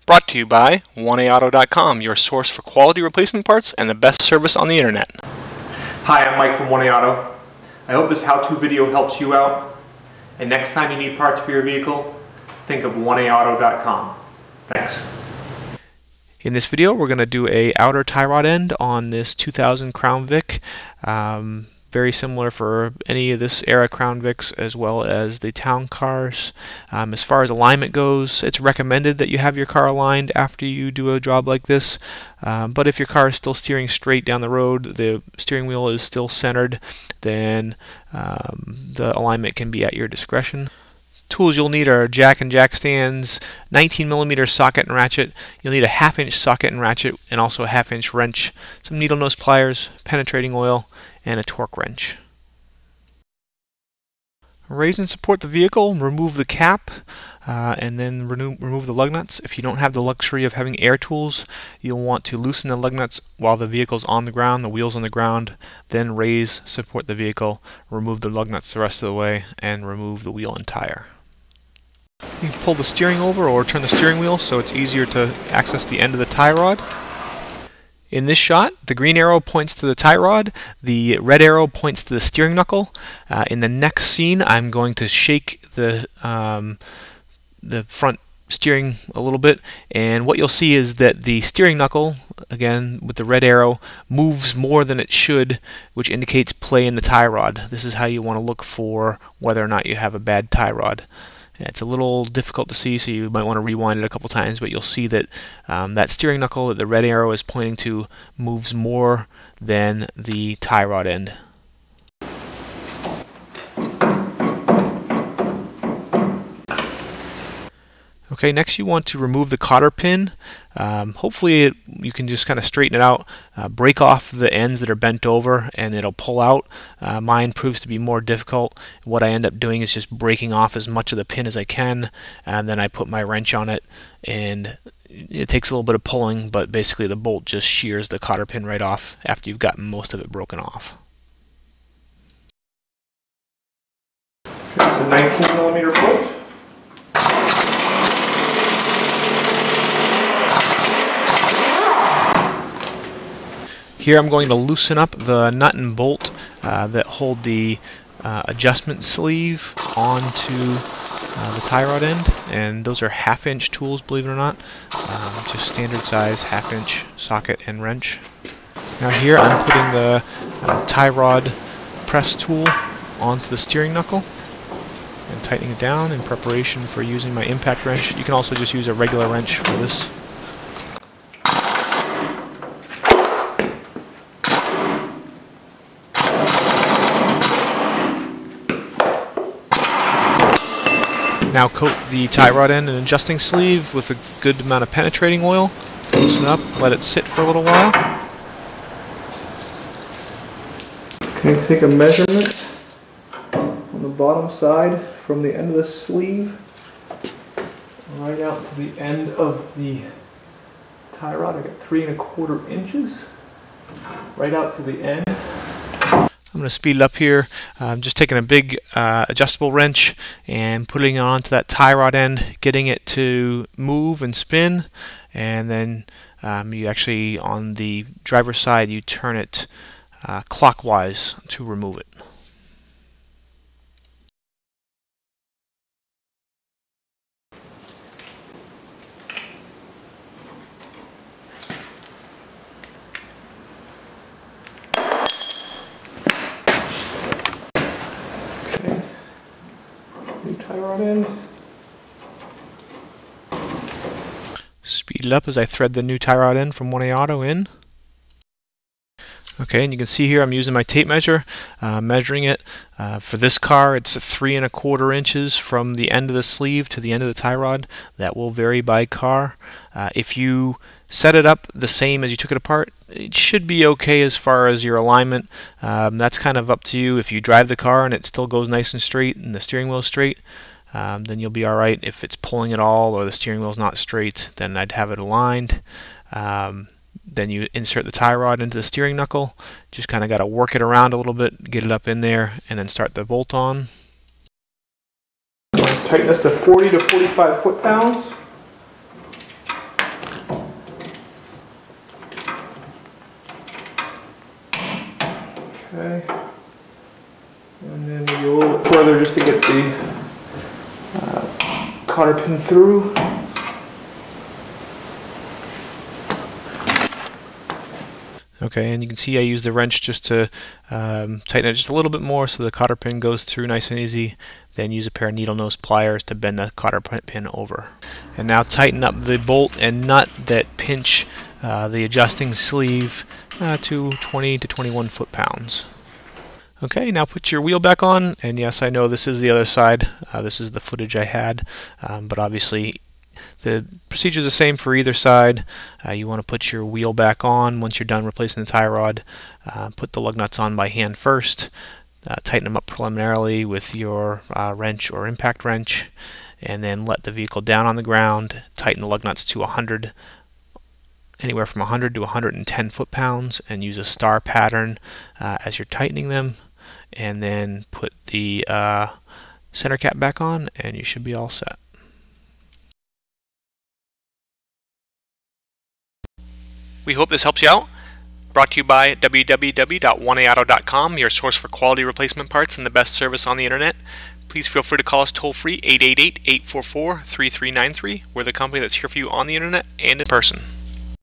Brought to you by 1AAuto.com, your source for quality replacement parts and the best service on the internet. Hi, I'm Mike from 1AAuto. I hope this how-to video helps you out. And next time you need parts for your vehicle, think of 1AAuto.com. Thanks. In this video, we're going to do a outer tie rod end on this 2000 Crown Vic. Very similar for any of this era Crown Vics as well as the town cars. As far as alignment goes, it's recommended that you have your car aligned after you do a job like this. But if your car is still steering straight down the road, the steering wheel is still centered, then the alignment can be at your discretion. Tools you'll need are jack and jack stands, 19mm socket and ratchet. You'll need a 1/2 inch socket and ratchet, and also a 1/2 inch wrench, some needle nose pliers, penetrating oil, and a torque wrench. Raise and support the vehicle, remove the cap, and then remove the lug nuts. If you don't have the luxury of having air tools, you'll want to loosen the lug nuts while the vehicle's on the ground, the wheel's on the ground, then raise, support the vehicle, remove the lug nuts the rest of the way, and remove the wheel and tire. You can pull the steering over or turn the steering wheel so it's easier to access the end of the tie rod. In this shot, the green arrow points to the tie rod, the red arrow points to the steering knuckle. In the next scene, I'm going to shake the front steering a little bit, and what you'll see is that the steering knuckle, again with the red arrow, moves more than it should, which indicates play in the tie rod. This is how you want to look for whether or not you have a bad tie rod. It's a little difficult to see, so you might want to rewind it a couple times, but you'll see that that steering knuckle that the red arrow is pointing to moves more than the tie rod end. Okay, next you want to remove the cotter pin. Hopefully you can just kind of straighten it out, break off the ends that are bent over, and it'll pull out. Mine proves to be more difficult. What I end up doing is just breaking off as much of the pin as I can, and then I put my wrench on it, and it takes a little bit of pulling, but basically the bolt just shears the cotter pin right off after you've gotten most of it broken off. Here's the 19mm bolt. Here I'm going to loosen up the nut and bolt that hold the adjustment sleeve onto the tie rod end, and those are 1/2 inch tools, believe it or not, just standard size 1/2 inch socket and wrench. Now here I'm putting the tie rod press tool onto the steering knuckle and tightening it down in preparation for using my impact wrench. You can also just use a regular wrench for this. Now coat the tie rod end and adjusting sleeve with a good amount of penetrating oil. Loosen it up, let it sit for a little while. Okay, take a measurement on the bottom side from the end of the sleeve right out to the end of the tie rod. I got 3 1/4 inches right out to the end. I'm going to speed it up here. I'm just taking a big adjustable wrench and putting it onto that tie rod end, getting it to move and spin, and then you actually, on the driver's side, you turn it clockwise to remove it. New tie rod end. Speed it up as I thread the new tie rod end from 1AAuto in. Okay, and you can see here I'm using my tape measure, measuring it. For this car, it's 3 1/4 inches from the end of the sleeve to the end of the tie rod. That will vary by car. If you set it up the same as you took it apart, it should be okay as far as your alignment. That's kind of up to you. If you drive the car and it still goes nice and straight and the steering wheel is straight, then you'll be alright. If it's pulling at all or the steering wheel is not straight, then I'd have it aligned. Then you insert the tie rod into the steering knuckle. Just kind of got to work it around a little bit, get it up in there, and then start the bolt on. Tighten this to 40 to 45 foot-pounds. Okay. And then maybe a little bit further just to get the cotter pin through. Okay, and you can see I use the wrench just to tighten it just a little bit more so the cotter pin goes through nice and easy. Then use a pair of needle nose pliers to bend the cotter pin over. And now tighten up the bolt and nut that pinch the adjusting sleeve to 20 to 21 foot-pounds. Okay, now put your wheel back on, and yes, I know this is the other side. This is the footage I had, but obviously the procedure is the same for either side. You want to put your wheel back on once you're done replacing the tie rod. Put the lug nuts on by hand first. Tighten them up preliminarily with your wrench or impact wrench, and then let the vehicle down on the ground. Tighten the lug nuts to anywhere from 100 to 110 foot-pounds, and use a star pattern as you're tightening them. And then put the center cap back on, and you should be all set. We hope this helps you out. Brought to you by www.1aauto.com, your source for quality replacement parts and the best service on the internet. Please feel free to call us toll-free 888-844-3393. We're the company that's here for you on the internet and in person.